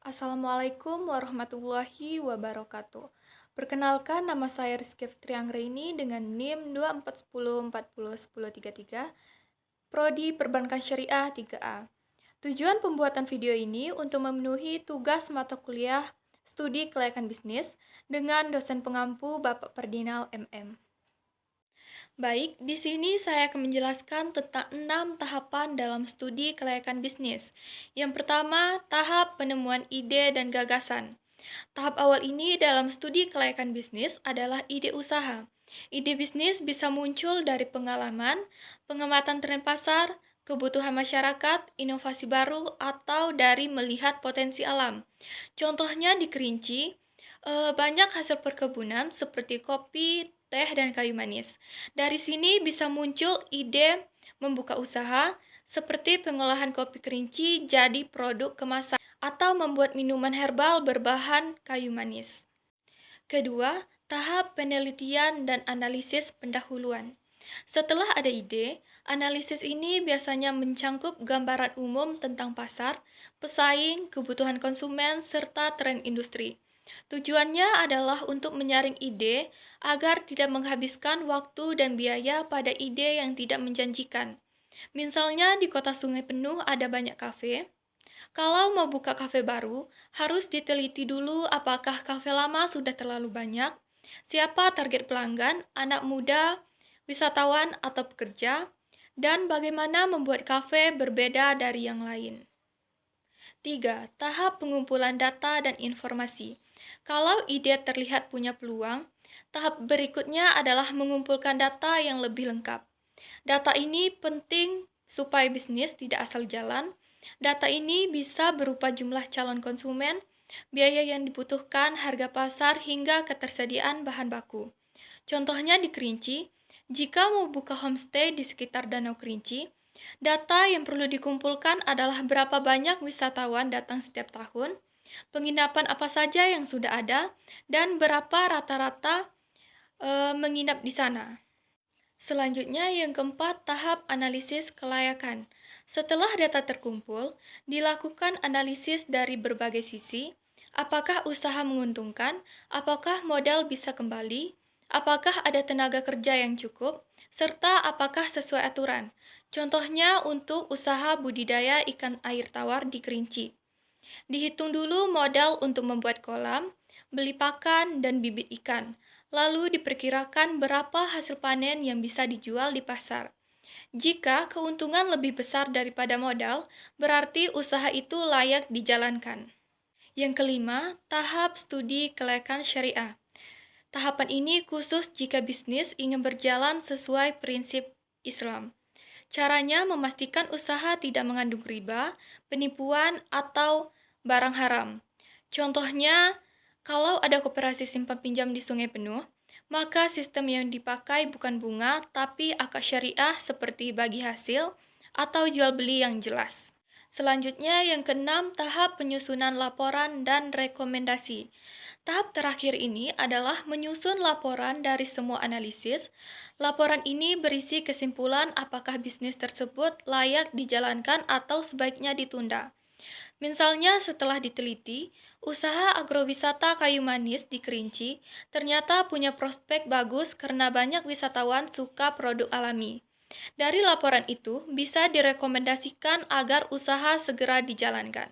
Assalamualaikum warahmatullahi wabarakatuh. Perkenalkan, nama saya Rizky Fitri Anggraini dengan NIM 2410401033, Prodi Perbankan Syariah 3A. Tujuan pembuatan video ini untuk memenuhi tugas mata kuliah studi kelayakan bisnis dengan dosen pengampu Bapak Ferdinal MM. Baik, di sini saya akan menjelaskan tentang 6 tahapan dalam studi kelayakan bisnis. Yang pertama, tahap penemuan ide dan gagasan. Tahap awal ini dalam studi kelayakan bisnis adalah ide usaha. Ide bisnis bisa muncul dari pengalaman, pengamatan tren pasar, kebutuhan masyarakat, inovasi baru, atau dari melihat potensi alam. Contohnya di Kerinci, banyak hasil perkebunan seperti kopi, teh, dan kayu manis. Dari sini bisa muncul ide membuka usaha seperti pengolahan kopi Kerinci jadi produk kemasan atau membuat minuman herbal berbahan kayu manis. Kedua, tahap penelitian dan analisis pendahuluan. Setelah ada ide, analisis ini biasanya mencangkup gambaran umum tentang pasar, pesaing, kebutuhan konsumen, serta tren industri. Tujuannya adalah untuk menyaring ide agar tidak menghabiskan waktu dan biaya pada ide yang tidak menjanjikan. Misalnya di kota Sungai Penuh ada banyak kafe. Kalau mau buka kafe baru, harus diteliti dulu apakah kafe lama sudah terlalu banyak, siapa target pelanggan, anak muda, wisatawan, atau pekerja, dan bagaimana membuat kafe berbeda dari yang lain. 3. Tahap pengumpulan data dan informasi. Kalau ide terlihat punya peluang, tahap berikutnya adalah mengumpulkan data yang lebih lengkap. Data ini penting supaya bisnis tidak asal jalan. Data ini bisa berupa jumlah calon konsumen, biaya yang dibutuhkan, harga pasar, hingga ketersediaan bahan baku. Contohnya di Kerinci, jika mau buka homestay di sekitar Danau Kerinci, data yang perlu dikumpulkan adalah berapa banyak wisatawan datang setiap tahun, penginapan apa saja yang sudah ada, dan berapa rata-rata menginap di sana. Selanjutnya yang keempat, tahap analisis kelayakan. Setelah data terkumpul, dilakukan analisis dari berbagai sisi, apakah usaha menguntungkan, apakah modal bisa kembali, apakah ada tenaga kerja yang cukup, serta apakah sesuai aturan. Contohnya untuk usaha budidaya ikan air tawar di Kerinci. Dihitung dulu modal untuk membuat kolam, beli pakan, dan bibit ikan. Lalu diperkirakan berapa hasil panen yang bisa dijual di pasar. Jika keuntungan lebih besar daripada modal, berarti usaha itu layak dijalankan. Yang kelima, tahap studi kelayakan syariah. Tahapan ini khusus jika bisnis ingin berjalan sesuai prinsip Islam. Caranya memastikan usaha tidak mengandung riba, penipuan, atau barang haram. Contohnya, kalau ada koperasi simpan pinjam di Sungai Penuh, maka sistem yang dipakai bukan bunga, tapi akad syariah seperti bagi hasil atau jual beli yang jelas. Selanjutnya, yang keenam, tahap penyusunan laporan dan rekomendasi. Tahap terakhir ini adalah menyusun laporan dari semua analisis. Laporan ini berisi kesimpulan apakah bisnis tersebut layak dijalankan atau sebaiknya ditunda. Misalnya setelah diteliti, usaha agrowisata kayu manis di Kerinci ternyata punya prospek bagus karena banyak wisatawan suka produk alami. Dari laporan itu bisa direkomendasikan agar usaha segera dijalankan.